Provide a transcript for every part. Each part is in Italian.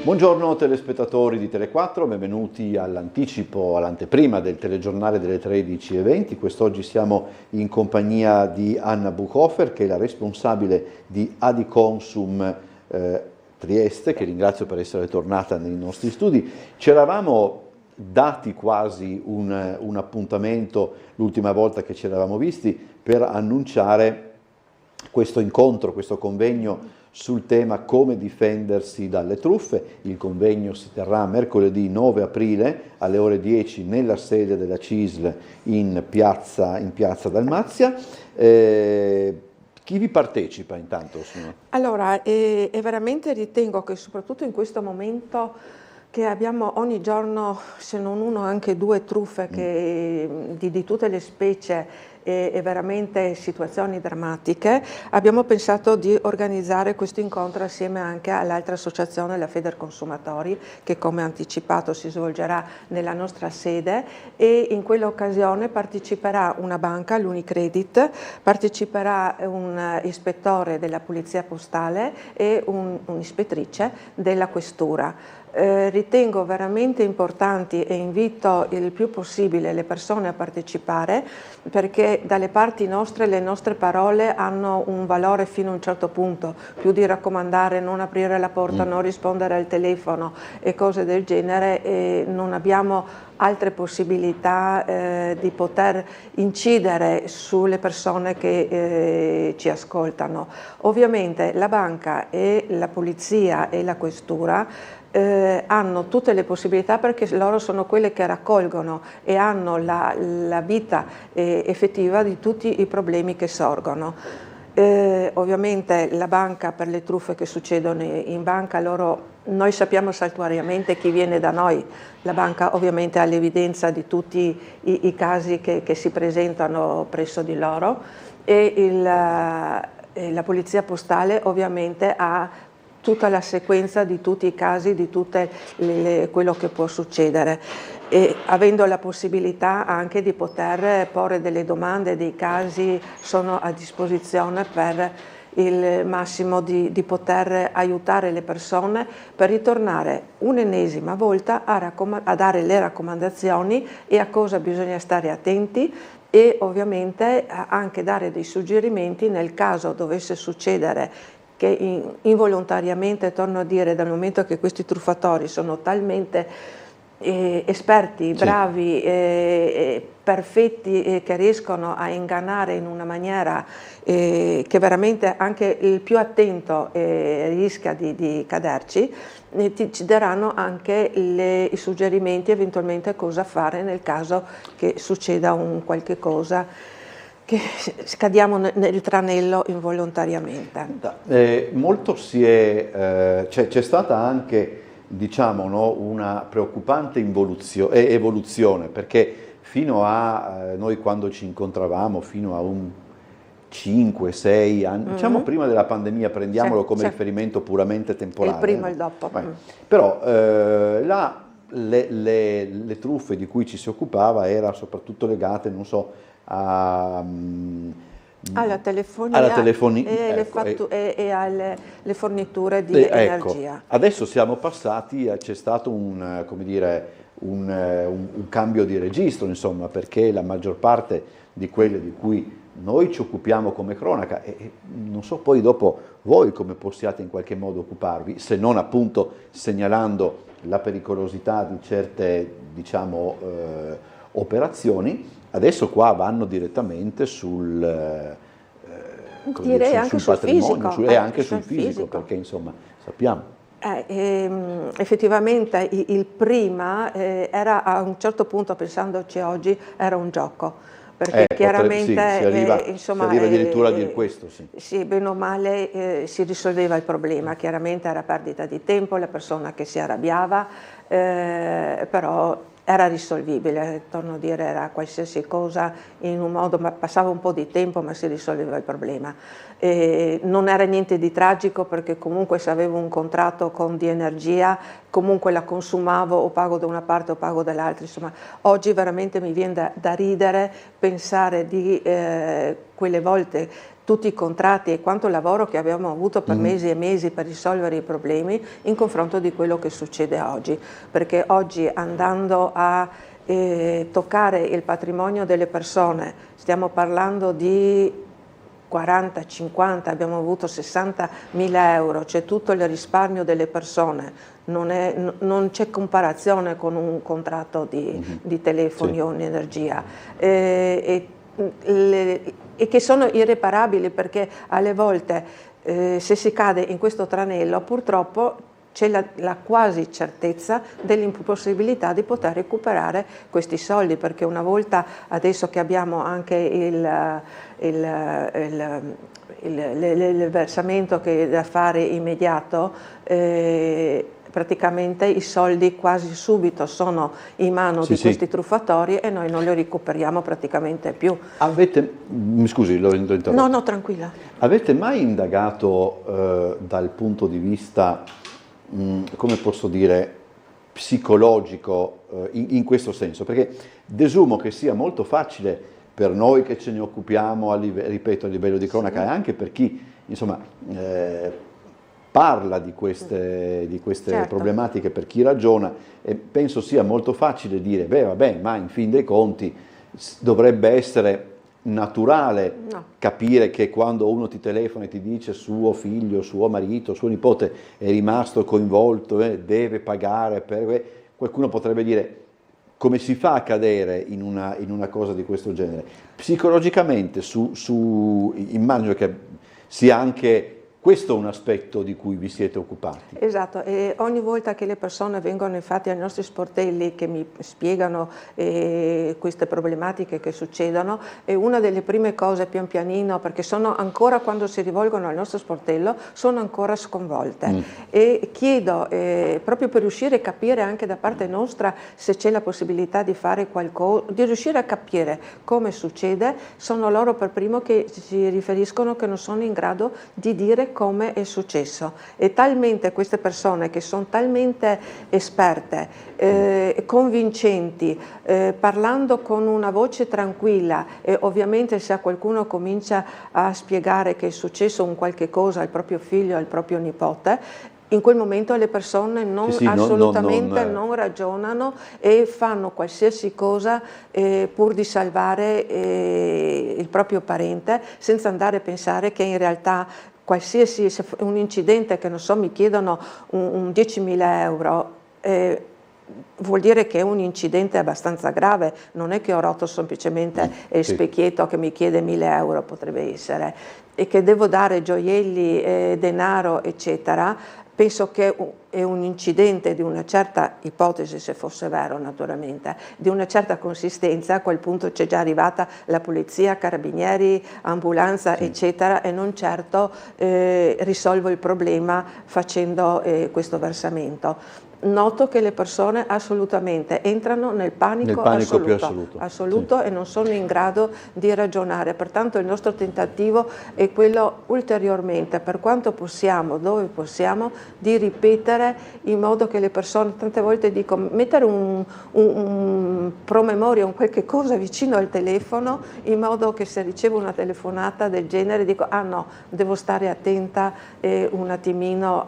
Buongiorno telespettatori di Tele4, benvenuti all'anticipo, all'anteprima del telegiornale delle 13:20. Quest'oggi siamo in compagnia di Anna Buchhofer, che è la responsabile di Adiconsum Trieste, che ringrazio per essere tornata nei nostri studi. Ci eravamo dati quasi un appuntamento l'ultima volta che ci eravamo visti per annunciare questo incontro, questo convegno sul tema come difendersi dalle truffe. Il convegno si terrà mercoledì 9 aprile alle ore 10 nella sede della CISL in piazza Dalmazia. Chi vi partecipa intanto? Allora, veramente ritengo che soprattutto in questo momento che abbiamo ogni giorno, se non uno, anche due truffe di tutte le specie e veramente situazioni drammatiche, abbiamo pensato di organizzare questo incontro assieme anche all'altra associazione, la Federconsumatori, che come anticipato si svolgerà nella nostra sede, e in quell'occasione parteciperà una banca, l'Unicredit, parteciperà un ispettore della Polizia Postale e un'ispettrice della Questura. Ritengo veramente importanti e invito il più possibile le persone a partecipare, perché dalle parti nostre le nostre parole hanno un valore fino a un certo punto, più di raccomandare non aprire la porta, non rispondere al telefono e cose del genere, e non abbiamo altre possibilità di poter incidere sulle persone che ci ascoltano. Ovviamente la banca e la polizia e la questura hanno tutte le possibilità, perché loro sono quelle che raccolgono e hanno la vita effettiva di tutti i problemi che sorgono. Ovviamente la banca, per le truffe che succedono in banca, noi sappiamo saltuariamente chi viene da noi. La banca ovviamente ha l'evidenza di tutti i casi che si presentano presso di loro, e la polizia postale ovviamente ha tutta la sequenza di tutti i casi, di tutte quello che può succedere, e avendo la possibilità anche di poter porre delle domande, dei casi, sono a disposizione per il massimo di poter aiutare le persone per ritornare un'ennesima volta a dare le raccomandazioni e a cosa bisogna stare attenti, e ovviamente anche dare dei suggerimenti nel caso dovesse succedere che involontariamente, torno a dire, dal momento che questi truffatori sono talmente esperti, bravi, perfetti, che riescono a ingannare in una maniera che veramente anche il più attento rischia di caderci, ci daranno anche i suggerimenti eventualmente cosa fare nel caso che succeda un qualche cosa, che scadiamo nel tranello involontariamente. Molto c'è stata anche, diciamo, no, una preoccupante evoluzione, perché fino a noi, quando ci incontravamo, fino a un 5-6 anni, diciamo prima della pandemia, prendiamolo come riferimento puramente temporale. Il primo e il dopo. Però le truffe di cui ci si occupava erano soprattutto legate, non so, alla telefonia e alle forniture di energia. Adesso siamo passati, c'è stato un cambio di registro, insomma, perché la maggior parte di quelle di cui noi ci occupiamo come cronaca, e non so poi dopo voi come possiate in qualche modo occuparvi, se non appunto segnalando la pericolosità di certe, diciamo, operazioni, adesso qua vanno direttamente sul patrimonio fisico, e anche sul fisico, perché insomma sappiamo. Effettivamente il prima era, a un certo punto, pensandoci oggi, era un gioco, perché chiaramente si arriva addirittura a dire questo. Sì, bene o male si risolveva il problema, chiaramente era perdita di tempo, la persona che si arrabbiava, però era risolvibile, torno a dire, era qualsiasi cosa in un modo, ma passava un po' di tempo, ma si risolveva il problema. Non era niente di tragico, perché comunque se avevo un contratto con di Energia, comunque la consumavo o pago da una parte o pago dall'altra, insomma oggi veramente mi viene da ridere pensare di quelle volte tutti i contratti e quanto lavoro che abbiamo avuto per mesi e mesi per risolvere i problemi in confronto di quello che succede oggi, perché oggi andando a toccare il patrimonio delle persone, stiamo parlando di 40, 50, abbiamo avuto 60.000 euro, c'è tutto il risparmio delle persone, non c'è comparazione con un contratto di telefoni Sì. o un'energia. E che sono irreparabili, perché alle volte se si cade in questo tranello purtroppo c'è la quasi certezza dell'impossibilità di poter recuperare questi soldi, perché una volta, adesso che abbiamo anche il versamento che è da fare immediato, praticamente i soldi quasi subito sono in mano di questi truffatori e noi non li recuperiamo praticamente più. Mi scusi, l'ho interrotto. No, tranquilla. Avete mai indagato dal punto di vista, come posso dire, psicologico in questo senso? Perché desumo che sia molto facile per noi che ce ne occupiamo, ripeto, a livello di cronaca, e anche per chi, insomma, parla di queste Certo. problematiche, per chi ragiona, e penso sia molto facile dire, beh vabbè, ma in fin dei conti dovrebbe essere naturale capire che quando uno ti telefona e ti dice suo figlio, suo marito, suo nipote è rimasto coinvolto, deve pagare, qualcuno potrebbe dire come si fa a cadere in una cosa di questo genere? Psicologicamente immagino che sia anche questo un aspetto di cui vi siete occupati. Esatto, e ogni volta che le persone vengono infatti ai nostri sportelli che mi spiegano queste problematiche che succedono, è una delle prime cose pian pianino, perché sono ancora, quando si rivolgono al nostro sportello, sono ancora sconvolte. E chiedo, proprio per riuscire a capire anche da parte nostra se c'è la possibilità di fare qualcosa, di riuscire a capire come succede, sono loro per primo che ci riferiscono che non sono in grado di dire come è successo, e talmente queste persone che sono talmente esperte, convincenti, parlando con una voce tranquilla, e ovviamente se a qualcuno comincia a spiegare che è successo un qualche cosa al proprio figlio, al proprio nipote, in quel momento le persone assolutamente non ragionano e fanno qualsiasi cosa pur di salvare il proprio parente, senza andare a pensare che in realtà qualsiasi un incidente, che non so, mi chiedono un 10.000 euro, vuol dire che è un incidente abbastanza grave, non è che ho rotto semplicemente il specchietto che mi chiede 1.000 euro, potrebbe essere, e che devo dare gioielli, denaro, eccetera. Penso che è un incidente di una certa ipotesi, se fosse vero naturalmente, di una certa consistenza, a quel punto c'è già arrivata la polizia, carabinieri, ambulanza, eccetera, e non certo risolvo il problema facendo questo versamento. Noto che le persone assolutamente entrano nel panico più assoluto e non sono in grado di ragionare, pertanto il nostro tentativo è quello ulteriormente, per quanto possiamo, dove possiamo, di ripetere in modo che le persone, tante volte dico, mettere un promemoria, un qualche cosa vicino al telefono, in modo che se ricevo una telefonata del genere dico, ah no, devo stare attenta un attimino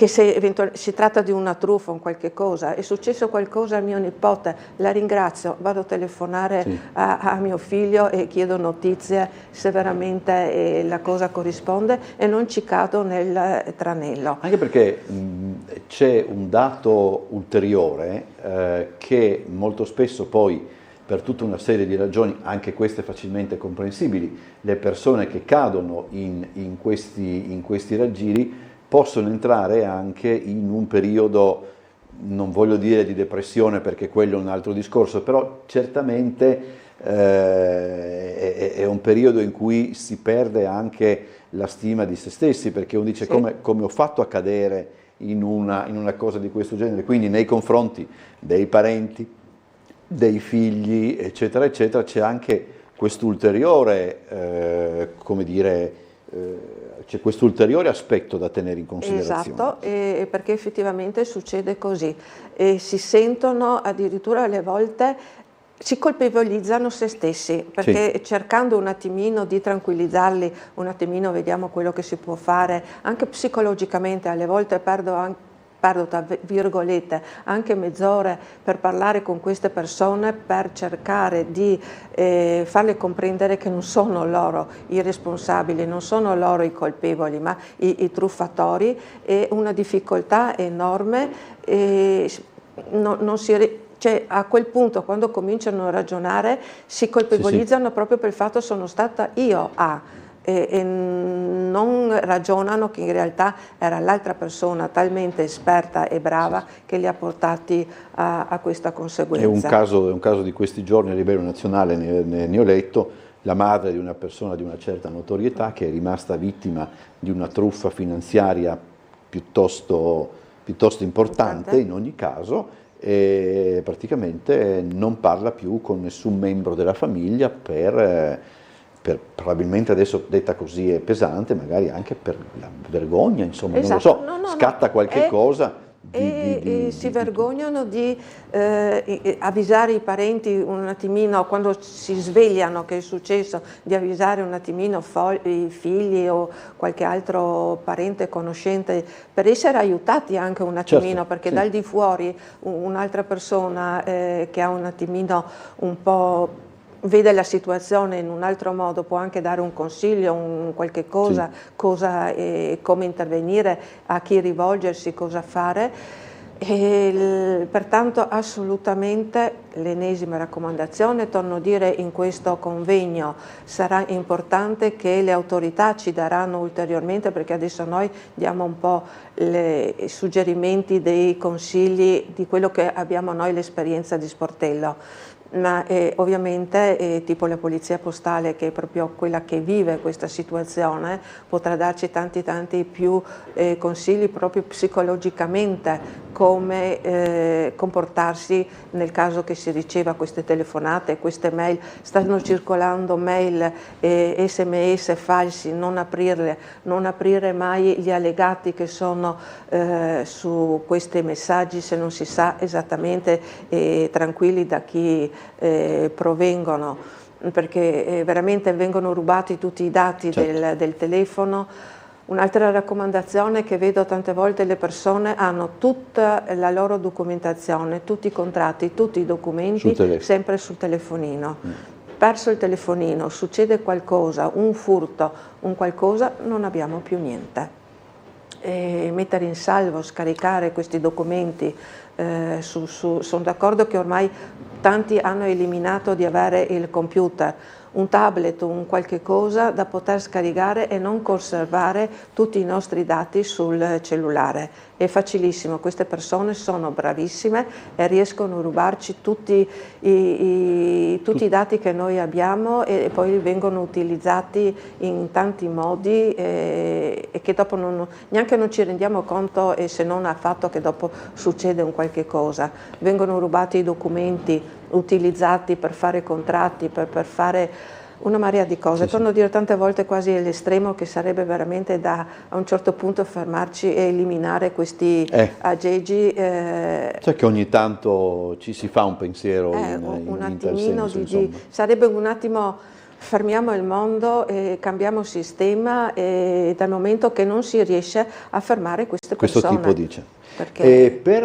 che se si tratta di una truffa o un qualche cosa, è successo qualcosa a mio nipote, la ringrazio, vado a telefonare a mio figlio e chiedo notizie se veramente la cosa corrisponde e non ci cado nel tranello. Anche perché c'è un dato ulteriore che molto spesso poi, per tutta una serie di ragioni, anche queste facilmente comprensibili, le persone che cadono in questi raggiri possono entrare anche in un periodo, non voglio dire di depressione perché quello è un altro discorso, però certamente è un periodo in cui si perde anche la stima di se stessi, perché uno dice come ho fatto a cadere in una cosa di questo genere, quindi nei confronti dei parenti, dei figli, eccetera, eccetera, c'è anche quest'ulteriore, come dire, c'è questo ulteriore aspetto da tenere in considerazione. Esatto, perché effettivamente succede così. E si sentono addirittura alle volte, si colpevolizzano se stessi, perché cercando un attimino di tranquillizzarli, un attimino vediamo quello che si può fare, anche psicologicamente, alle volte perdo tra virgolette anche mezz'ora per parlare con queste persone, per cercare di farle comprendere che non sono loro i responsabili, non sono loro i colpevoli, ma i truffatori, è una difficoltà enorme. Cioè, a quel punto, quando cominciano a ragionare, si colpevolizzano proprio per il fatto sono stata io e non ragionano che in realtà era l'altra persona talmente esperta e brava che li ha portati a questa conseguenza. È un caso di questi giorni a livello nazionale, ne ho letto, la madre di una persona di una certa notorietà che è rimasta vittima di una truffa finanziaria piuttosto importante in ogni caso, e praticamente non parla più con nessun membro della famiglia probabilmente, adesso detta così è pesante, magari anche per la vergogna, insomma, Esatto. non lo so, scatta qualche cosa. Si vergognano di avvisare i parenti un attimino, quando si svegliano che è successo, di avvisare un attimino i figli o qualche altro parente conoscente per essere aiutati anche un attimino, perché dal di fuori un'altra persona che ha un attimino un po' vede la situazione in un altro modo, può anche dare un consiglio, qualche cosa, come intervenire, a chi rivolgersi, cosa fare. Pertanto assolutamente l'ennesima raccomandazione, torno a dire, in questo convegno sarà importante che le autorità ci daranno ulteriormente, perché adesso noi diamo un po' i suggerimenti, dei consigli di quello che abbiamo noi l'esperienza di sportello. Ma ovviamente tipo la polizia postale, che è proprio quella che vive questa situazione, potrà darci tanti più consigli proprio psicologicamente, come comportarsi nel caso che si riceva queste telefonate, queste mail. Stanno circolando mail e sms falsi, non aprirle, non aprire mai gli allegati che sono su questi messaggi se non si sa esattamente, tranquilli da chi provengono, perché veramente vengono rubati tutti i dati del telefono. Un'altra raccomandazione che vedo tante volte: le persone hanno tutta la loro documentazione, tutti i contratti, tutti i documenti sempre sul telefonino. Perso il telefonino, succede qualcosa, un furto, un qualcosa, non abbiamo più niente. Mettere in salvo, scaricare questi documenti, sono d'accordo che ormai tanti hanno eliminato di avere il computer, un tablet, un qualche cosa da poter scaricare e non conservare tutti i nostri dati sul cellulare. È facilissimo, queste persone sono bravissime e riescono a rubarci tutti i dati che noi abbiamo, e poi vengono utilizzati in tanti modi e che dopo neanche non ci rendiamo conto, e se non al fatto che dopo succede un qualche cosa. Vengono rubati i documenti, utilizzati per fare contratti, per fare una marea di cose. Torno a dire tante volte quasi all'estremo che sarebbe veramente a un certo punto fermarci e eliminare questi aggeggi. Cioè che ogni tanto ci si fa un pensiero un in attimino tal senso, sarebbe un attimo, fermiamo il mondo e cambiamo sistema, dal momento che non si riesce a fermare queste persone. Questo tipo dice. Perché... E per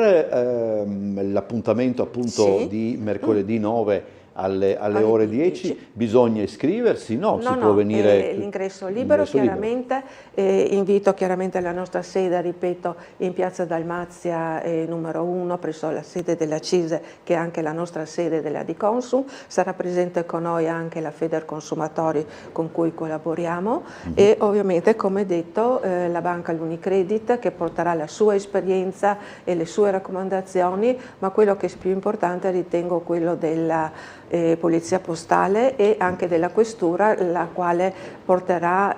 l'appuntamento appunto di mercoledì 9 alle ore 10 bisogna iscriversi? No, si può venire... l'ingresso libero, chiaramente. Invito chiaramente alla nostra sede, ripeto, in piazza Dalmazia numero 1, presso la sede della CISE, che è anche la nostra sede della Diconsum. Sarà presente con noi anche la Federconsumatori con cui collaboriamo, e ovviamente, come detto, la banca l'Unicredit, che porterà la sua esperienza e le sue raccomandazioni, ma quello che è più importante ritengo quello della Polizia Postale e anche della Questura, la quale porterà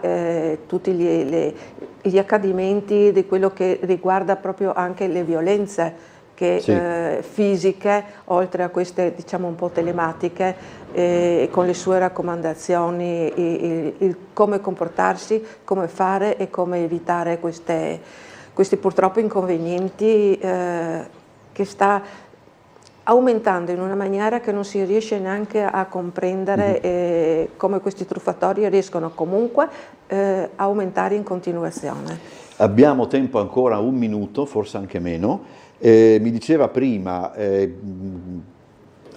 tutti gli accadimenti di quello che riguarda proprio anche le violenze che fisiche, oltre a queste diciamo un po' telematiche, con le sue raccomandazioni, il come comportarsi, come fare e come evitare questi purtroppo inconvenienti che sta aumentando in una maniera che non si riesce neanche a comprendere, come questi truffatori riescono comunque a aumentare in continuazione. Abbiamo tempo ancora un minuto, forse anche meno. Mi diceva prima,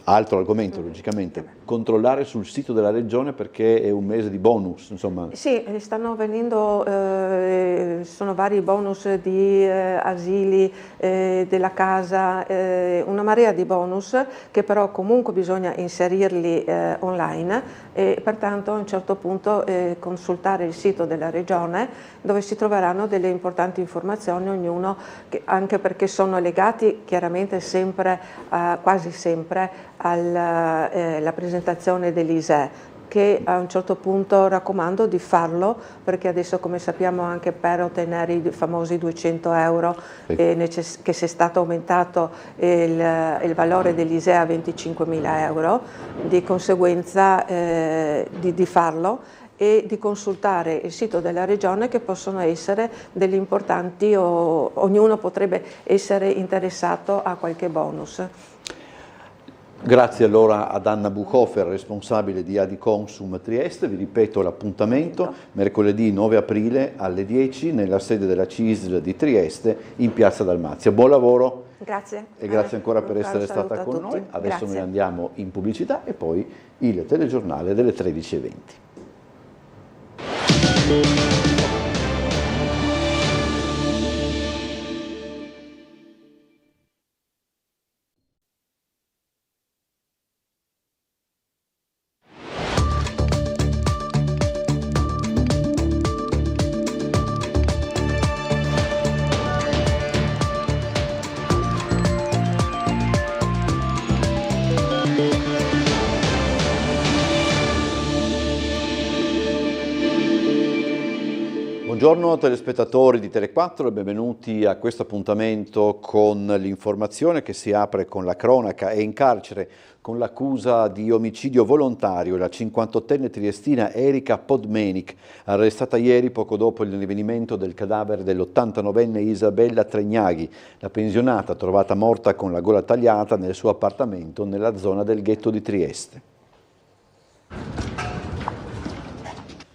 altro argomento logicamente, controllare sul sito della regione perché è un mese di bonus, insomma. Sì, stanno venendo, sono vari bonus di asili, della casa, una marea di bonus che però comunque bisogna inserirli online e pertanto a un certo punto consultare il sito della regione dove si troveranno delle importanti informazioni, ognuno, anche perché sono legati chiaramente sempre, quasi sempre, alla presentazione dell'ISEE, che a un certo punto raccomando di farlo, perché adesso, come sappiamo, anche per ottenere i famosi 200 euro, che sia stato aumentato il valore dell'ISEE a 25.000 euro, di conseguenza di farlo e di consultare il sito della regione, che possono essere delle importanti, o ognuno potrebbe essere interessato a qualche bonus. Grazie allora ad Anna Buchhofer, responsabile di Adiconsum Trieste. Vi ripeto l'appuntamento: mercoledì 9 aprile alle 10 nella sede della CISL di Trieste in Piazza Dalmazia. Buon lavoro. Grazie. E grazie ancora per essere stata con noi. Adesso grazie. Noi andiamo in pubblicità e poi il telegiornale delle 13:20. Buongiorno telespettatori di Tele4 e benvenuti a questo appuntamento con l'informazione che si apre con la cronaca. È in carcere con l'accusa di omicidio volontario la 58enne triestina Erika Podmenik, arrestata ieri poco dopo il rinvenimento del cadavere dell'89enne Isabella Tregnaghi, la pensionata trovata morta con la gola tagliata nel suo appartamento nella zona del ghetto di Trieste.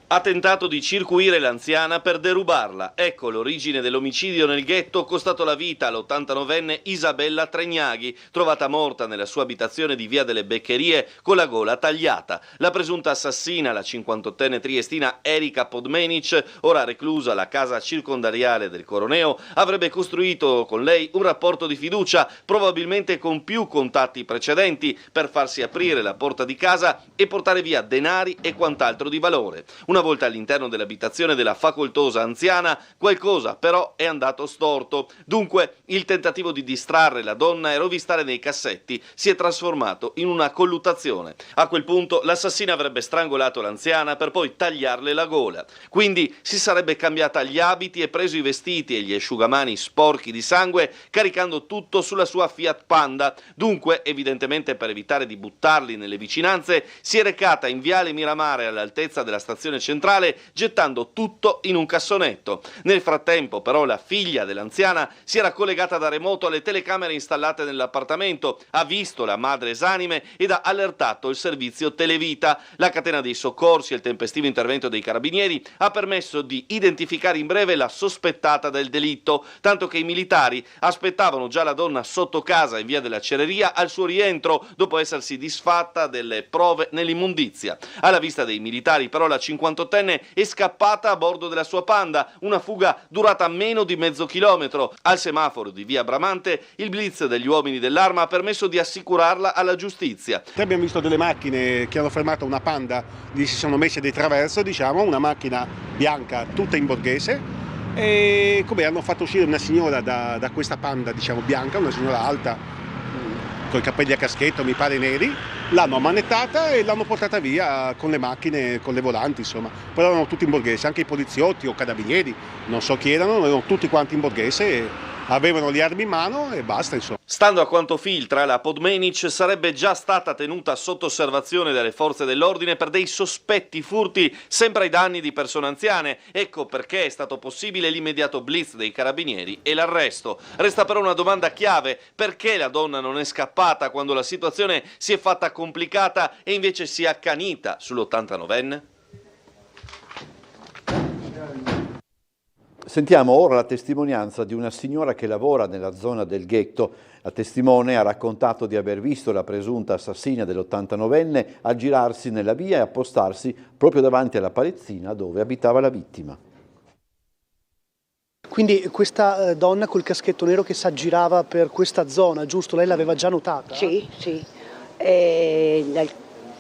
Ha tentato di circuire l'anziana per derubarla. Ecco l'origine dell'omicidio nel ghetto costato la vita all'89enne Isabella Tregnaghi, trovata morta nella sua abitazione di Via delle Beccherie con la gola tagliata. La presunta assassina, la 58enne triestina Erika Podmenic, ora reclusa alla casa circondariale del Coroneo, avrebbe costruito con lei un rapporto di fiducia, probabilmente con più contatti precedenti, per farsi aprire la porta di casa e portare via denari e quant'altro di valore. Una volta all'interno dell'abitazione della facoltosa anziana, qualcosa però è andato storto. Dunque, il tentativo di distrarre la donna e rovistare nei cassetti si è trasformato in una colluttazione. A quel punto l'assassina avrebbe strangolato l'anziana per poi tagliarle la gola. Quindi si sarebbe cambiata gli abiti e preso i vestiti e gli asciugamani sporchi di sangue, caricando tutto sulla sua Fiat Panda. Dunque, evidentemente per evitare di buttarli nelle vicinanze, si è recata in Viale Miramare all'altezza della stazione centrale, gettando tutto in un cassonetto. Nel frattempo però la figlia dell'anziana si era collegata da remoto alle telecamere installate nell'appartamento, ha visto la madre esanime ed ha allertato il servizio Televita. La catena dei soccorsi e il tempestivo intervento dei carabinieri ha permesso di identificare in breve la sospettata del delitto, tanto che i militari aspettavano già la donna sotto casa in via della Cereria al suo rientro, dopo essersi disfatta delle prove nell'immondizia. Alla vista dei militari però la 58enne è scappata a bordo della sua Panda, una fuga durata meno di mezzo chilometro. Al semaforo di via Bramante il blitz degli uomini dell'Arma ha permesso di assicurarla alla giustizia. Abbiamo visto delle macchine che hanno fermato una Panda, gli si sono messe di traverso, diciamo, una macchina bianca tutta in borghese, e come hanno fatto uscire una signora da questa Panda, diciamo, bianca, una signora alta, con i capelli a caschetto, mi pare neri, l'hanno ammanettata e l'hanno portata via con le macchine, con le volanti, insomma. Poi erano tutti in borghese, anche i poliziotti o carabinieri, non so chi erano tutti quanti in borghese avevano le armi in mano e basta, insomma. Stando a quanto filtra, la Podmenic sarebbe già stata tenuta sotto osservazione dalle forze dell'ordine per dei sospetti furti sempre ai danni di persone anziane. Ecco perché è stato possibile l'immediato blitz dei carabinieri e l'arresto. Resta però una domanda chiave: perché la donna non è scappata quando la situazione si è fatta complicata e invece si è accanita sull'89enne? Sentiamo ora la testimonianza di una signora che lavora nella zona del ghetto. La testimone ha raccontato di aver visto la presunta assassina dell'89enne aggirarsi nella via e appostarsi proprio davanti alla palazzina dove abitava la vittima. Quindi questa donna col caschetto nero che si aggirava per questa zona, giusto? Lei l'aveva già notata? Sì, sì.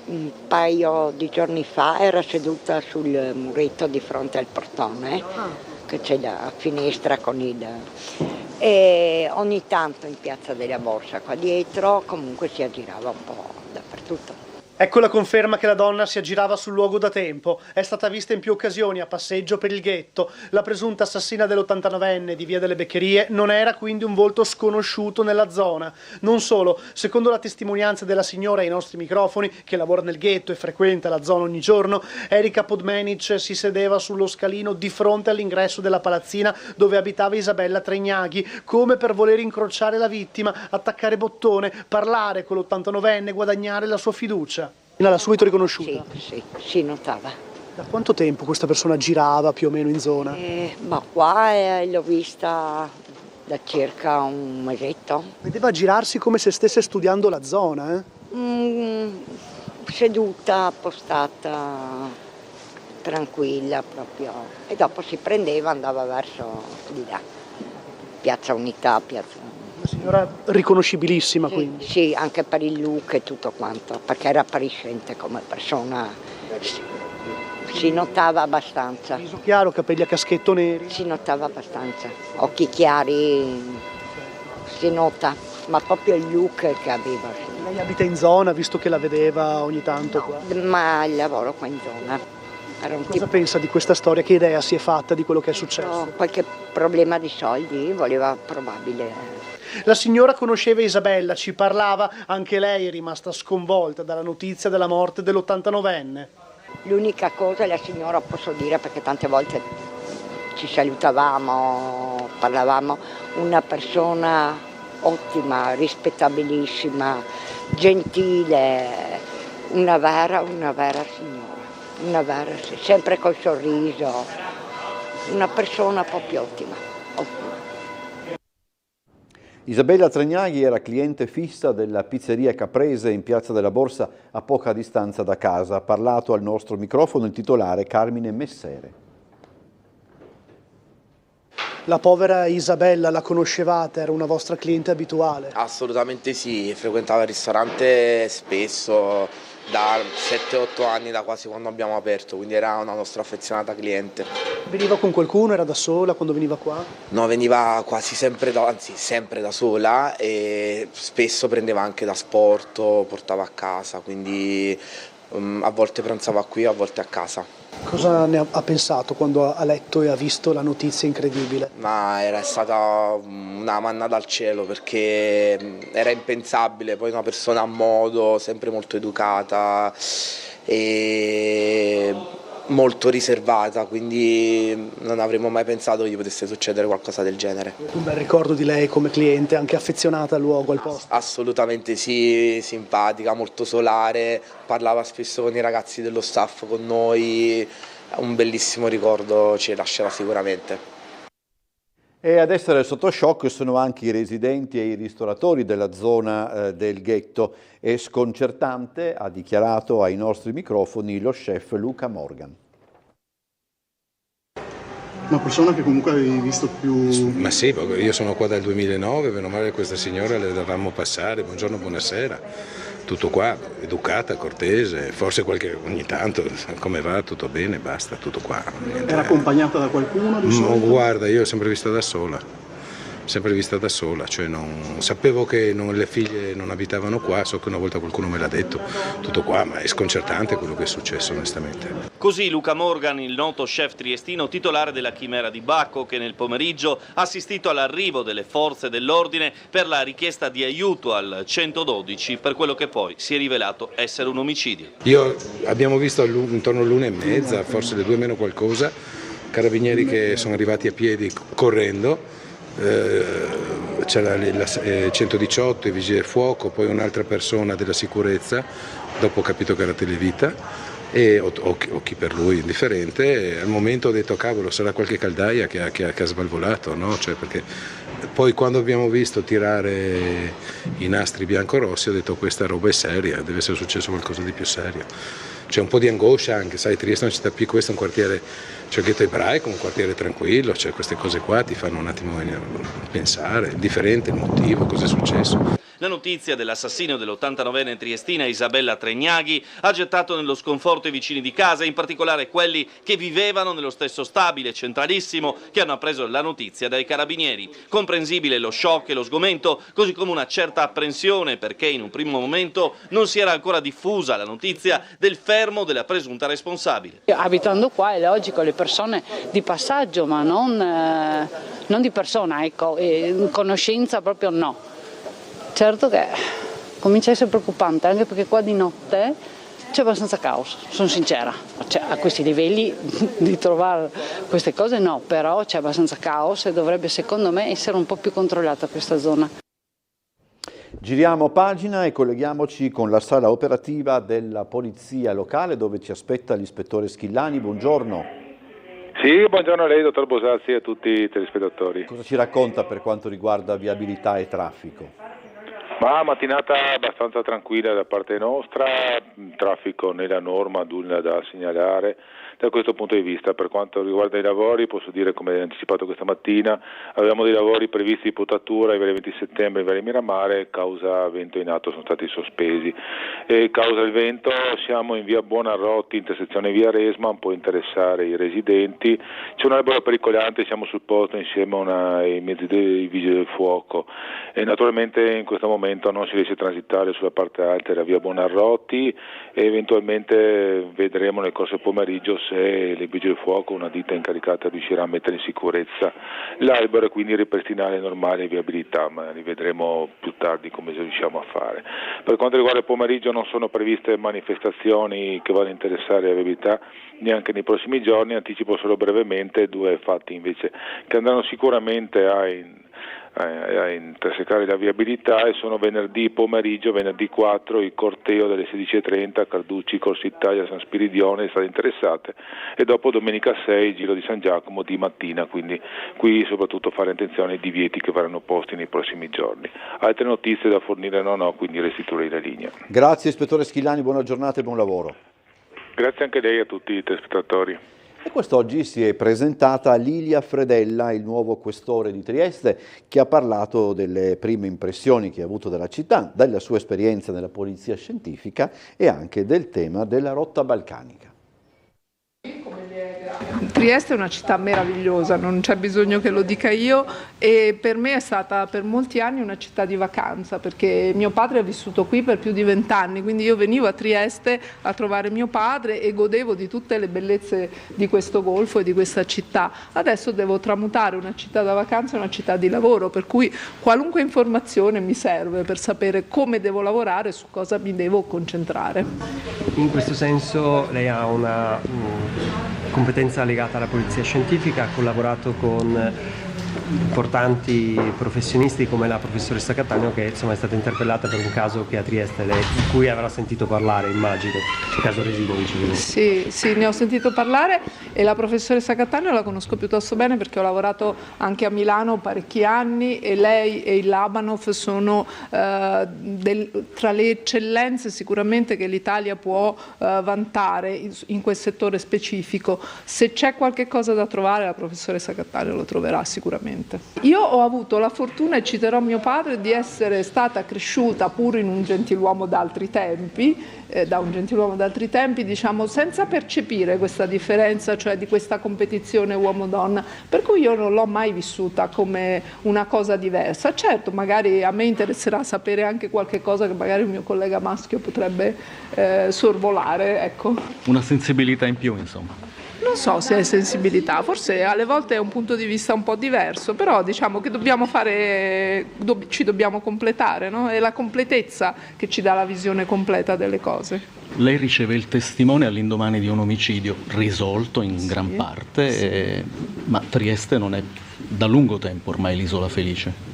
Un paio di giorni fa era seduta sul muretto di fronte al portone, che c'è la finestra con e ogni tanto in Piazza della Borsa qua dietro comunque si aggirava un po' dappertutto. Ecco la conferma che la donna si aggirava sul luogo da tempo. È stata vista in più occasioni a passeggio per il ghetto. La presunta assassina dell'89enne di Via delle Beccherie non era quindi un volto sconosciuto nella zona. Non solo, secondo la testimonianza della signora ai nostri microfoni, che lavora nel ghetto e frequenta la zona ogni giorno, Erika Podmenic si sedeva sullo scalino di fronte all'ingresso della palazzina dove abitava Isabella Tregnaghi, come per voler incrociare la vittima, attaccare bottone, parlare con l'89enne, guadagnare la sua fiducia. L'ha subito riconosciuta? Sì, notava. Da quanto tempo questa persona girava più o meno in zona? Ma qua l'ho vista da circa un mesetto. Vedeva girarsi come se stesse studiando la zona, Seduta, appostata, tranquilla proprio. E dopo si prendeva, andava verso di là, Piazza Unità, Una signora riconoscibilissima, quindi. Sì, anche per il look e tutto quanto, perché era appariscente come persona, si notava abbastanza. Viso chiaro, capelli a caschetto neri. Si notava abbastanza, occhi chiari, si nota, ma proprio il look che aveva. Lei abita in zona, visto che la vedeva ogni tanto qua? Ma lavoro qua in zona. Cosa pensa di questa storia? Che idea si è fatta di quello che è successo? Qualche problema di soldi, voleva probabile. La signora conosceva Isabella, ci parlava, anche lei è rimasta sconvolta dalla notizia della morte dell'89enne. L'unica cosa, la signora posso dire, perché tante volte ci salutavamo, parlavamo, una persona ottima, rispettabilissima, gentile, una vera signora, sempre col sorriso, una persona proprio ottima. Isabella Tregnaghi era cliente fissa della pizzeria Caprese in Piazza della Borsa a poca distanza da casa. Ha parlato al nostro microfono il titolare Carmine Messere. La povera Isabella la conoscevate? Era una vostra cliente abituale? Assolutamente sì, frequentava il ristorante spesso, da 7-8 anni, da quasi quando abbiamo aperto, quindi era una nostra affezionata cliente. Veniva con qualcuno? Era da sola quando veniva qua? No, veniva quasi sempre sempre da sola e spesso prendeva anche da sport, portava a casa, quindi a volte pranzava qui, a volte a casa. Cosa ne ha pensato quando ha letto e ha visto la notizia incredibile? Ma era stata una manna dal cielo, perché era impensabile, poi una persona a modo, sempre molto educata e molto riservata, quindi non avremmo mai pensato che gli potesse succedere qualcosa del genere. Un bel ricordo di lei come cliente, anche affezionata al luogo, al posto? Assolutamente sì, simpatica, molto solare, parlava spesso con i ragazzi dello staff, con noi, un bellissimo ricordo ci lascerà sicuramente. E ad essere sotto shock sono anche i residenti e i ristoratori della zona del ghetto. È sconcertante, ha dichiarato ai nostri microfoni lo chef Luca Morgan. Una persona che comunque avevi visto più... Ma sì, io sono qua dal 2009, meno male questa signora le dovevamo passare, buongiorno, buonasera. Tutto qua, educata, cortese, forse ogni tanto, come va, tutto bene, basta, tutto qua. Niente. Era accompagnata da qualcuno? Guarda, io l'ho sempre vista da sola. sempre vista da sola, cioè sapevo che le figlie non abitavano qua, so che una volta qualcuno me l'ha detto, tutto qua, ma è sconcertante quello che è successo onestamente. Così Luca Morgan, il noto chef triestino titolare della Chimera di Bacco, che nel pomeriggio ha assistito all'arrivo delle forze dell'ordine per la richiesta di aiuto al 112 per quello che poi si è rivelato essere un omicidio. Abbiamo visto intorno all'1:30, forse le 2 meno qualcosa, carabinieri che sono arrivati a piedi correndo. C'era il 118, i vigili del fuoco, poi un'altra persona della sicurezza, dopo ho capito che era Televita o chi per lui indifferente, e al momento ho detto cavolo, sarà qualche caldaia che ha svalvolato, no? Cioè, perché poi quando abbiamo visto tirare i nastri bianco-rossi ho detto questa roba è seria, deve essere successo qualcosa di più serio. C'è un po' di angoscia anche, sai, Trieste è una città piccola, questo è un quartiere, c'è il ghetto ebraico, un quartiere tranquillo, cioè queste cose qua ti fanno un attimo pensare, il differente, il motivo, cosa è successo. La notizia dell'assassinio dell'89enne triestina Isabella Tregnaghi ha gettato nello sconforto i vicini di casa, in particolare quelli che vivevano nello stesso stabile centralissimo, che hanno appreso la notizia dai carabinieri. Comprensibile lo shock e lo sgomento, così come una certa apprensione, perché in un primo momento non si era ancora diffusa la notizia del fermo della presunta responsabile. Abitando qua è logico, le persone di passaggio, ma non di persona, ecco, conoscenza proprio no. Certo che comincia a essere preoccupante, anche perché qua di notte c'è abbastanza caos, sono sincera. Cioè, a questi livelli di trovare queste cose no, però c'è abbastanza caos e dovrebbe secondo me essere un po' più controllata questa zona. Giriamo pagina e colleghiamoci con la sala operativa della polizia locale dove ci aspetta l'ispettore Schillani. Buongiorno. Sì, buongiorno a lei, dottor Bosazzi, e a tutti i telespettatori. Cosa ci racconta per quanto riguarda viabilità e traffico? Ma mattinata abbastanza tranquilla da parte nostra, traffico nella norma, nulla da segnalare. Da questo punto di vista, per quanto riguarda i lavori, posso dire, come anticipato questa mattina, avevamo dei lavori previsti di potatura ai vari 20 settembre ai vari Miramare, causa vento in atto sono stati sospesi. E causa il vento siamo in via Buonarroti, intersezione via Resman, può interessare i residenti. C'è un albero pericolante, siamo sul posto insieme ai mezzi dei vigili del fuoco. E naturalmente in questo momento non si riesce a transitare sulla parte alta della via Buonarroti e eventualmente vedremo nel corso del pomeriggio se le vigili del fuoco, una ditta incaricata, riuscirà a mettere in sicurezza l'albero e quindi ripristinare normale viabilità, ma rivedremo più tardi come riusciamo a fare. Per quanto riguarda il pomeriggio non sono previste manifestazioni che vanno a interessare la viabilità neanche nei prossimi giorni, anticipo solo brevemente 2 fatti invece che andranno sicuramente a intersecare la viabilità e sono venerdì pomeriggio, venerdì 4, il corteo delle 16:30, Carducci, Corso Italia, San Spiridione, state interessate, e dopo domenica 6, Giro di San Giacomo di mattina, quindi qui soprattutto fare attenzione ai divieti che verranno posti nei prossimi giorni. Altre notizie da fornire non ho, quindi restituirei la linea. Grazie ispettore Schillani, buona giornata e buon lavoro. Grazie anche a lei e a tutti i telespettatori. E quest'oggi si è presentata Lilia Fredella, il nuovo questore di Trieste, che ha parlato delle prime impressioni che ha avuto della città, della sua esperienza nella polizia scientifica e anche del tema della rotta balcanica. Trieste è una città meravigliosa, non c'è bisogno che lo dica io, e per me è stata per molti anni una città di vacanza, perché mio padre ha vissuto qui per più di 20 anni, quindi io venivo a Trieste a trovare mio padre e godevo di tutte le bellezze di questo golfo e di questa città. Adesso devo tramutare una città da vacanza in una città di lavoro, per cui qualunque informazione mi serve per sapere come devo lavorare e su cosa mi devo concentrare. In questo senso lei ha una competenza legata alla polizia scientifica, ha collaborato con importanti professionisti come la professoressa Cattaneo, che insomma è stata interpellata per un caso che a Trieste lei, di cui avrà sentito parlare, immagino, il caso Resinovic. Sì, ne ho sentito parlare, e la professoressa Cattaneo la conosco piuttosto bene perché ho lavorato anche a Milano parecchi anni, e lei e il Labanov sono tra le eccellenze sicuramente che l'Italia può vantare in quel settore specifico. Se c'è qualche cosa da trovare, la professoressa Cattaneo lo troverà sicuramente. assolutamente. Io ho avuto la fortuna, e citerò mio padre, di essere stata cresciuta pur in un gentiluomo d'altri tempi, da un gentiluomo d'altri tempi, diciamo, senza percepire questa differenza, cioè di questa competizione uomo-donna, per cui io non l'ho mai vissuta come una cosa diversa. Certo, magari a me interesserà sapere anche qualche cosa che magari un mio collega maschio potrebbe sorvolare, ecco. Una sensibilità in più, insomma. Non so se è sensibilità, forse alle volte è un punto di vista un po' diverso, però diciamo che ci dobbiamo completare, no? È la completezza che ci dà la visione completa delle cose. Lei riceve il testimone all'indomani di un omicidio risolto in gran parte, ma Trieste non è da lungo tempo ormai l'isola felice.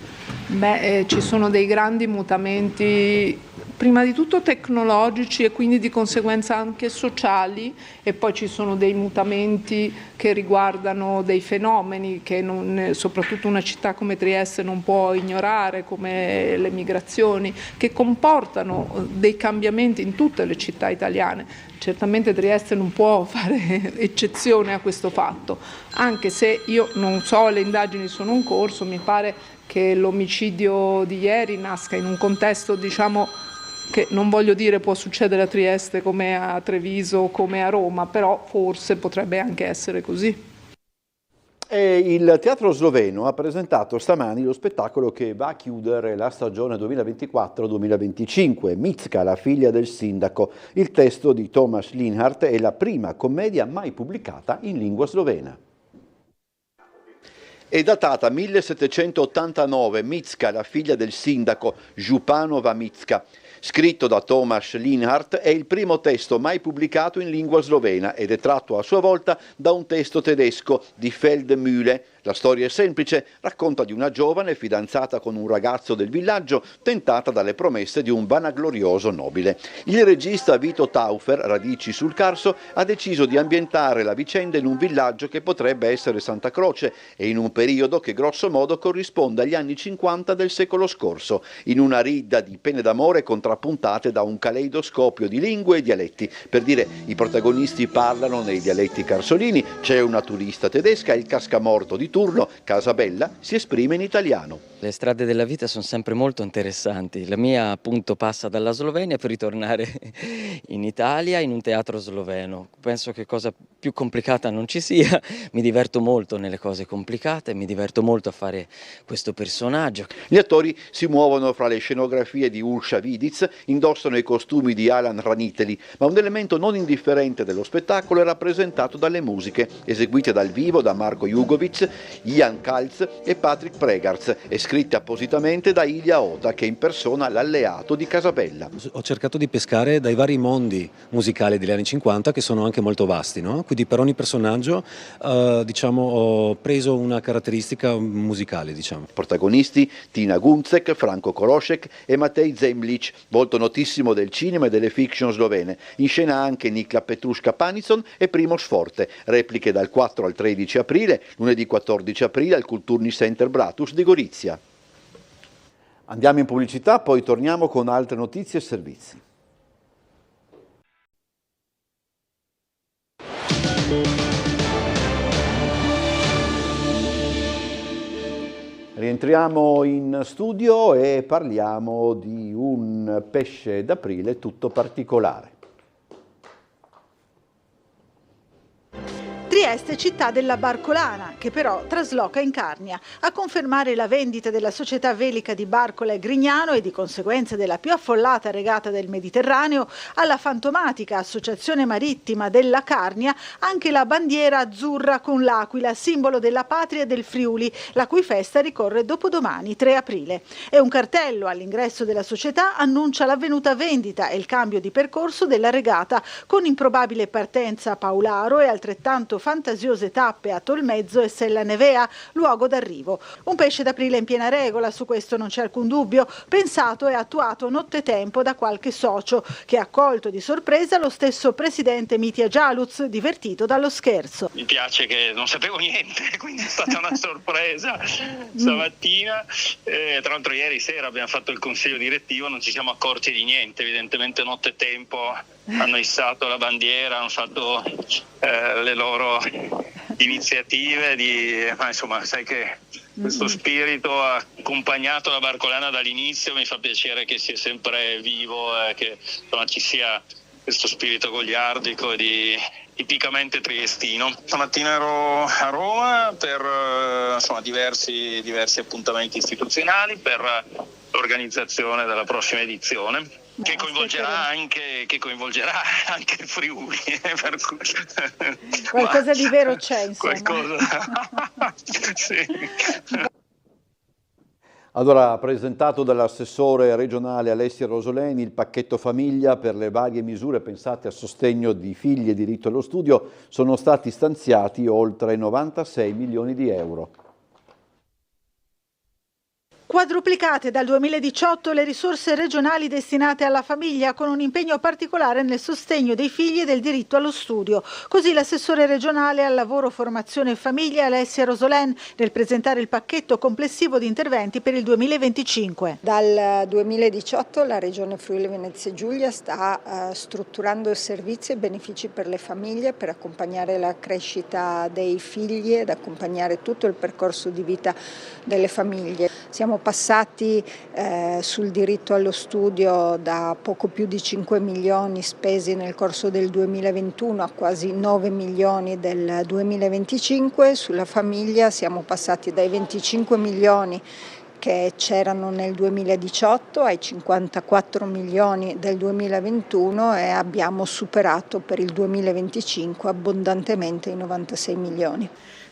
Ci sono dei grandi mutamenti, prima di tutto tecnologici e quindi di conseguenza anche sociali, e poi ci sono dei mutamenti che riguardano dei fenomeni che soprattutto una città come Trieste non può ignorare, come le migrazioni, che comportano dei cambiamenti in tutte le città italiane. Certamente Trieste non può fare eccezione a questo fatto, anche se io non so, le indagini sono in corso, mi pare che l'omicidio di ieri nasca in un contesto, diciamo, che non voglio dire può succedere a Trieste come a Treviso o come a Roma, però forse potrebbe anche essere così. E il Teatro Sloveno ha presentato stamani lo spettacolo che va a chiudere la stagione 2024-2025, Micka, la figlia del sindaco. Il testo di Tomasz Linhart è la prima commedia mai pubblicata in lingua slovena. È datata 1789, Micka, la figlia del sindaco, Županova Micka. Scritto da Tomasz Linhart, è il primo testo mai pubblicato in lingua slovena ed è tratto a sua volta da un testo tedesco di Feldmühle. La storia è semplice, racconta di una giovane fidanzata con un ragazzo del villaggio tentata dalle promesse di un vanaglorioso nobile. Il regista Vito Taufer, radici sul Carso, ha deciso di ambientare la vicenda in un villaggio che potrebbe essere Santa Croce e in un periodo che grosso modo corrisponde agli anni 50 del secolo scorso, in una ridda di pene d'amore contrappuntate da un caleidoscopio di lingue e dialetti. Per dire, i protagonisti parlano nei dialetti carsolini, c'è una turista tedesca, il cascamorto di turno, Casabella, si esprime in italiano. Le strade della vita sono sempre molto interessanti. La mia appunto passa dalla Slovenia per ritornare in Italia in un teatro sloveno. Penso che cosa più complicata non ci sia. Mi diverto molto nelle cose complicate, mi diverto molto a fare questo personaggio. Gli attori si muovono fra le scenografie di Urša Vidic, indossano i costumi di Alan Raniteli, ma un elemento non indifferente dello spettacolo è rappresentato dalle musiche, eseguite dal vivo da Marko Jugovic, Ian Kalz e Patrick Pregarz, e scritte appositamente da Ilja Ota, che impersona l'alleato di Casabella. Ho cercato di pescare dai vari mondi musicali degli anni 50, che sono anche molto vasti, no? Quindi per ogni personaggio ho preso una caratteristica musicale. Protagonisti Tina Gunzek, Franco Korosek e Matej Zemlic, volto notissimo del cinema e delle fiction slovene. In scena anche Nikla Petruška Panicon e Primož Forte. Repliche dal 4 al 13 aprile, lunedì 14 aprile al Kulturni Center Bratus di Gorizia. Andiamo in pubblicità, poi torniamo con altre notizie e servizi. Rientriamo in studio e parliamo di un pesce d'aprile tutto particolare. Trieste, città della Barcolana, che però trasloca in Carnia. A confermare la vendita della società velica di Barcola e Grignano e di conseguenza della più affollata regata del Mediterraneo, alla fantomatica associazione marittima della Carnia, anche la bandiera azzurra con l'aquila, simbolo della patria del Friuli, la cui festa ricorre dopodomani, 3 aprile. E un cartello all'ingresso della società annuncia l'avvenuta vendita e il cambio di percorso della regata, con improbabile partenza a Paularo e altrettanto fantasiose tappe a Tolmezzo e Sella Nevea, luogo d'arrivo. Un pesce d'aprile in piena regola, su questo non c'è alcun dubbio, pensato e attuato nottetempo da qualche socio, che ha colto di sorpresa lo stesso presidente Mitja Jaluz, divertito dallo scherzo. Mi piace che non sapevo niente, quindi è stata una sorpresa stamattina. Tra l'altro ieri sera abbiamo fatto il consiglio direttivo, non ci siamo accorti di niente, evidentemente nottetempo hanno issato la bandiera, hanno fatto le loro iniziative ma insomma sai che questo spirito accompagnato da Barcolana dall'inizio, mi fa piacere che sia sempre vivo, che insomma, ci sia questo spirito goliardico e tipicamente triestino. Stamattina ero a Roma per diversi appuntamenti istituzionali per l'organizzazione della prossima edizione, che coinvolgerà anche il Friuli. Per cui, qualcosa di vero c'è, insomma. Sì. Allora, presentato dall'assessore regionale Alessia Rosoleni il pacchetto famiglia per le varie misure pensate a sostegno di figli e diritto allo studio, sono stati stanziati oltre 96 milioni di euro. Quadruplicate dal 2018 le risorse regionali destinate alla famiglia, con un impegno particolare nel sostegno dei figli e del diritto allo studio. Così l'assessore regionale al lavoro, formazione e famiglia Alessia Rosoleni nel presentare il pacchetto complessivo di interventi per il 2025. Dal 2018 la Regione Friuli Venezia Giulia sta strutturando servizi e benefici per le famiglie per accompagnare la crescita dei figli ed accompagnare tutto il percorso di vita delle famiglie. Siamo passati sul diritto allo studio da poco più di 5 milioni spesi nel corso del 2021 a quasi 9 milioni del 2025. Sulla famiglia siamo passati dai 25 milioni che c'erano nel 2018 ai 54 milioni del 2021 e abbiamo superato per il 2025 abbondantemente i 96 milioni.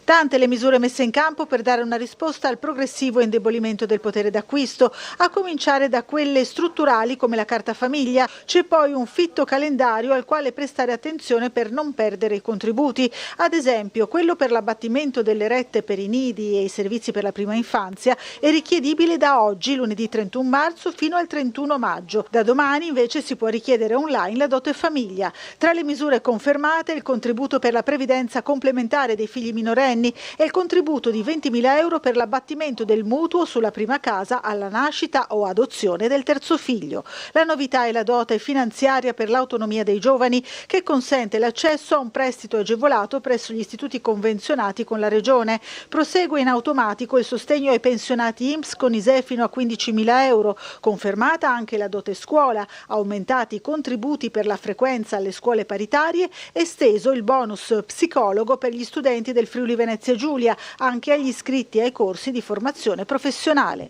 Tante le misure messe in campo per dare una risposta al progressivo indebolimento del potere d'acquisto, a cominciare da quelle strutturali come la carta famiglia. C'è poi un fitto calendario al quale prestare attenzione per non perdere i contributi. Ad esempio, quello per l'abbattimento delle rette per i nidi e i servizi per la prima infanzia è richiedibile da oggi, lunedì 31 marzo, fino al 31 maggio. Da domani invece si può richiedere online la dote famiglia. Tra le misure confermate il contributo per la previdenza complementare dei figli minorenni e il contributo di 20.000 euro per l'abbattimento del mutuo sulla prima casa alla nascita o adozione del terzo figlio. La novità è la dote finanziaria per l'autonomia dei giovani, che consente l'accesso a un prestito agevolato presso gli istituti convenzionati con la Regione. Prosegue in automatico il sostegno ai pensionati INPS con ISEE fino a 15.000 euro. Confermata anche la dote scuola, aumentati i contributi per la frequenza alle scuole paritarie, esteso il bonus psicologo per gli studenti del Friuli Venezia Giulia, anche agli iscritti ai corsi di formazione professionale.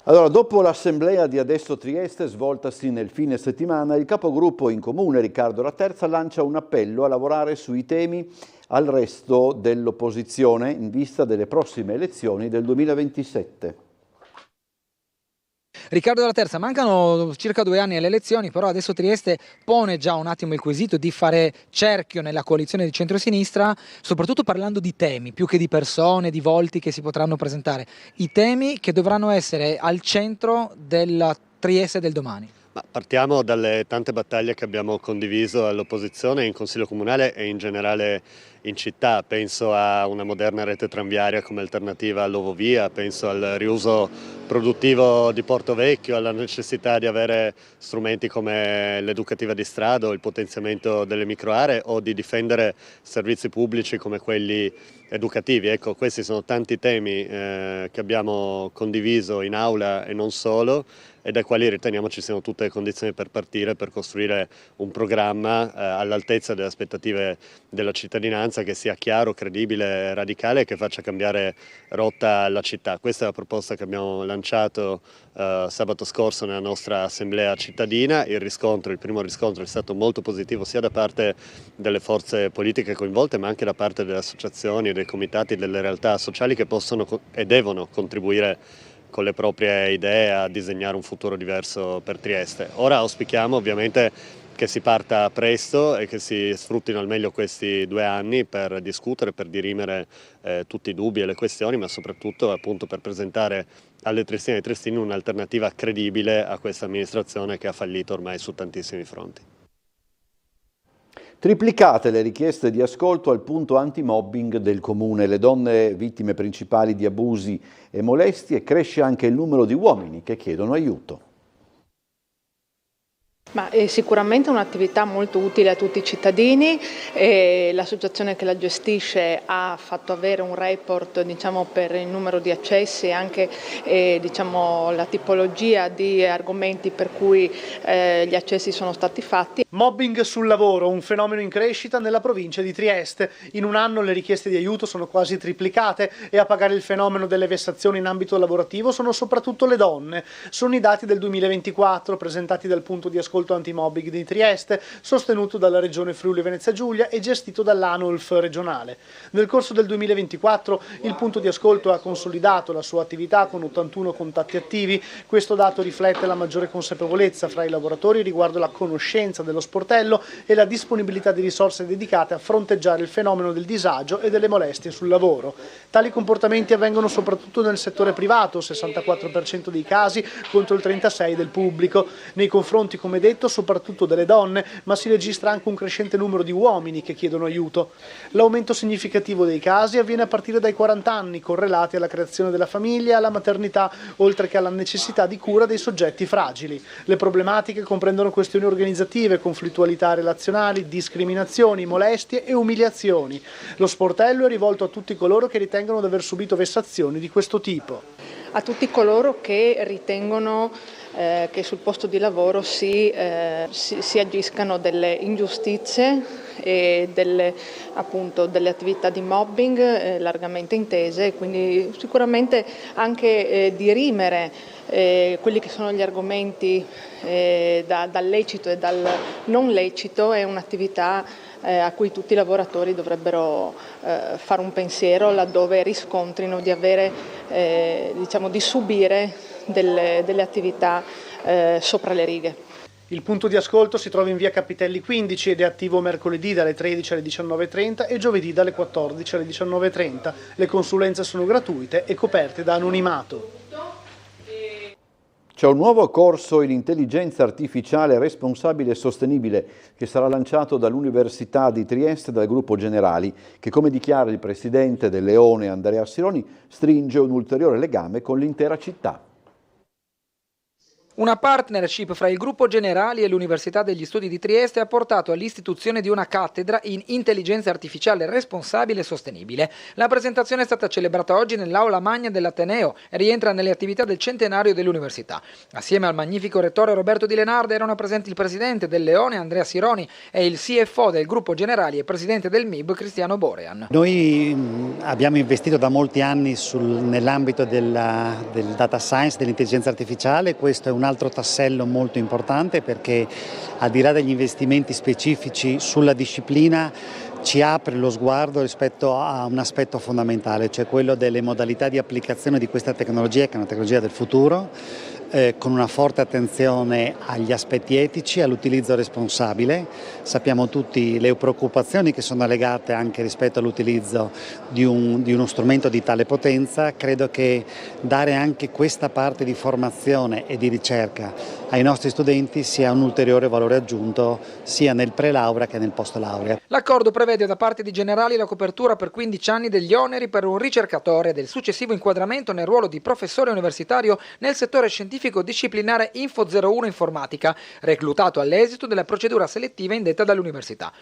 Allora, dopo l'assemblea di Adesso Trieste svoltasi nel fine settimana, il capogruppo in comune Riccardo Laterza lancia un appello a lavorare sui temi al resto dell'opposizione in vista delle prossime elezioni del 2027. Riccardo Laterza, mancano circa 2 anni alle elezioni, però Adesso Trieste pone già un attimo il quesito di fare cerchio nella coalizione di centrosinistra, soprattutto parlando di temi, più che di persone, di volti che si potranno presentare, i temi che dovranno essere al centro della Trieste del domani. Ma partiamo dalle tante battaglie che abbiamo condiviso all'opposizione in Consiglio Comunale e in generale in città. Penso a una moderna rete tranviaria come alternativa all'Ovovia, penso al riuso produttivo di Porto Vecchio, alla necessità di avere strumenti come l'educativa di strada o il potenziamento delle microaree o di difendere servizi pubblici come quelli educativi. Ecco, questi sono tanti temi che abbiamo condiviso in aula e non solo, e dai quali riteniamo ci siano tutte le condizioni per partire, per costruire un programma all'altezza delle aspettative della cittadinanza, che sia chiaro, credibile, radicale e che faccia cambiare rotta alla città. Questa è la proposta che abbiamo lanciato sabato scorso nella nostra assemblea cittadina. Il primo riscontro è stato molto positivo sia da parte delle forze politiche coinvolte, ma anche da parte delle associazioni, dei comitati, delle realtà sociali che possono e devono contribuire con le proprie idee a disegnare un futuro diverso per Trieste. Ora auspichiamo ovviamente che si parta presto e che si sfruttino al meglio questi 2 anni per discutere, per dirimere tutti i dubbi e le questioni, ma soprattutto appunto per presentare alle triestine e ai triestini un'alternativa credibile a questa amministrazione che ha fallito ormai su tantissimi fronti. Triplicate le richieste di ascolto al punto antimobbing del comune. Le donne vittime principali di abusi e molestie, cresce anche il numero di uomini che chiedono aiuto. Ma è sicuramente un'attività molto utile a tutti i cittadini. L'associazione che la gestisce ha fatto avere un report, diciamo, per il numero di accessi e anche diciamo, la tipologia di argomenti per cui gli accessi sono stati fatti. Mobbing sul lavoro, un fenomeno in crescita nella provincia di Trieste. In un anno le richieste di aiuto sono quasi triplicate e a pagare il fenomeno delle vessazioni in ambito lavorativo sono soprattutto le donne. Sono i dati del 2024 presentati dal punto di ascolto antimobbing di Trieste, sostenuto dalla Regione Friuli Venezia Giulia e gestito dall'ANOLF regionale. Nel corso del 2024 il punto di ascolto ha consolidato la sua attività con 81 contatti attivi. Questo dato riflette la maggiore consapevolezza fra i lavoratori riguardo la conoscenza dello sportello e la disponibilità di risorse dedicate a fronteggiare il fenomeno del disagio e delle molestie sul lavoro. Tali comportamenti avvengono soprattutto nel settore privato, 64% dei casi contro il 36% del pubblico. Nei confronti, come detto, soprattutto delle donne, ma si registra anche un crescente numero di uomini che chiedono aiuto. L'aumento significativo dei casi avviene a partire dai 40 anni, correlati alla creazione della famiglia e alla maternità, oltre che alla necessità di cura dei soggetti fragili. Le problematiche comprendono questioni organizzative, conflittualità relazionali, discriminazioni, molestie e umiliazioni. Lo sportello è rivolto a tutti coloro che ritengono di aver subito vessazioni di questo tipo. A tutti coloro che ritengono che sul posto di lavoro si agiscano delle ingiustizie e delle attività di mobbing largamente intese, e quindi sicuramente anche dirimere quelli che sono gli argomenti dal lecito e dal non lecito è un'attività a cui tutti i lavoratori dovrebbero fare un pensiero laddove riscontrino di avere, di subire delle attività sopra le righe. Il punto di ascolto si trova in via Capitelli 15 ed è attivo mercoledì dalle 13 alle 19.30 e giovedì dalle 14 alle 19.30. Le consulenze sono gratuite e coperte da anonimato. C'è un nuovo corso in intelligenza artificiale responsabile e sostenibile che sarà lanciato dall'Università di Trieste dal gruppo Generali, che, come dichiara il presidente del Leone Andrea Sironi, stringe un ulteriore legame con l'intera città. Una partnership fra il gruppo Generali e l'Università degli Studi di Trieste ha portato all'istituzione di una cattedra in intelligenza artificiale responsabile e sostenibile. La presentazione è stata celebrata oggi nell'aula magna dell'Ateneo e rientra nelle attività del centenario dell'università. Assieme al magnifico rettore Roberto Di Lenardo erano presenti il presidente del Leone Andrea Sironi e il CFO del gruppo Generali e presidente del MIB Cristiano Borean. Noi abbiamo investito da molti anni nell'ambito del data science, dell'intelligenza artificiale. Questo è un altro tassello molto importante perché, al di là degli investimenti specifici sulla disciplina, ci apre lo sguardo rispetto a un aspetto fondamentale, cioè quello delle modalità di applicazione di questa tecnologia, che è una tecnologia del futuro, con una forte attenzione agli aspetti etici, all'utilizzo responsabile. Sappiamo tutti le preoccupazioni che sono legate anche rispetto all'utilizzo di uno strumento di tale potenza. Credo che dare anche questa parte di formazione e di ricerca ai nostri studenti sia un ulteriore valore aggiunto sia nel pre-laurea che nel post-laurea. L'accordo prevede da parte di Generali la copertura per 15 anni degli oneri per un ricercatore del successivo inquadramento nel ruolo di professore universitario nel settore scientifico disciplinare Info 01 Informatica, reclutato all'esito della procedura selettiva indetta dall'università.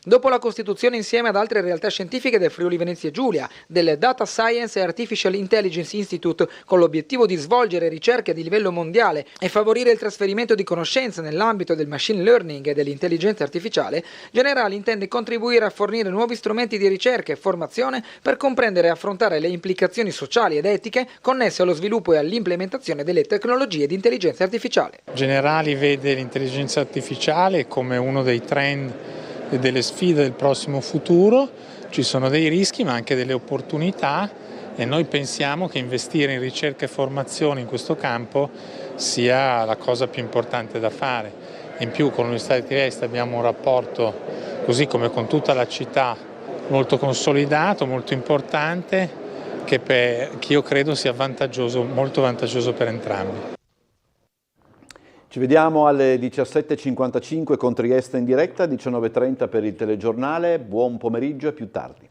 Dopo la costituzione insieme ad altre realtà scientifiche del Friuli Venezia Giulia, del Data Science e Artificial Intelligence Institute, con l'obiettivo di svolgere ricerche di livello mondiale e favorire il trasferimento di conoscenze nell'ambito del machine learning e dell'intelligenza artificiale, Generali intende contribuire a fornire nuovi strumenti di ricerca e formazione per comprendere e affrontare le implicazioni sociali ed etiche connesse allo sviluppo e all'implementazione delle tecnologie di intelligenza artificiale. Generali vede l'intelligenza artificiale come uno dei trend e delle sfide del prossimo futuro. Ci sono dei rischi ma anche delle opportunità e noi pensiamo che investire in ricerca e formazione in questo campo sia la cosa più importante da fare. In più con l'Università di Trieste abbiamo un rapporto, così come con tutta la città, molto consolidato, molto importante, che io credo sia molto vantaggioso per entrambi. Ci vediamo alle 17.55 con Trieste in diretta, 19.30 per il telegiornale. Buon pomeriggio e più tardi.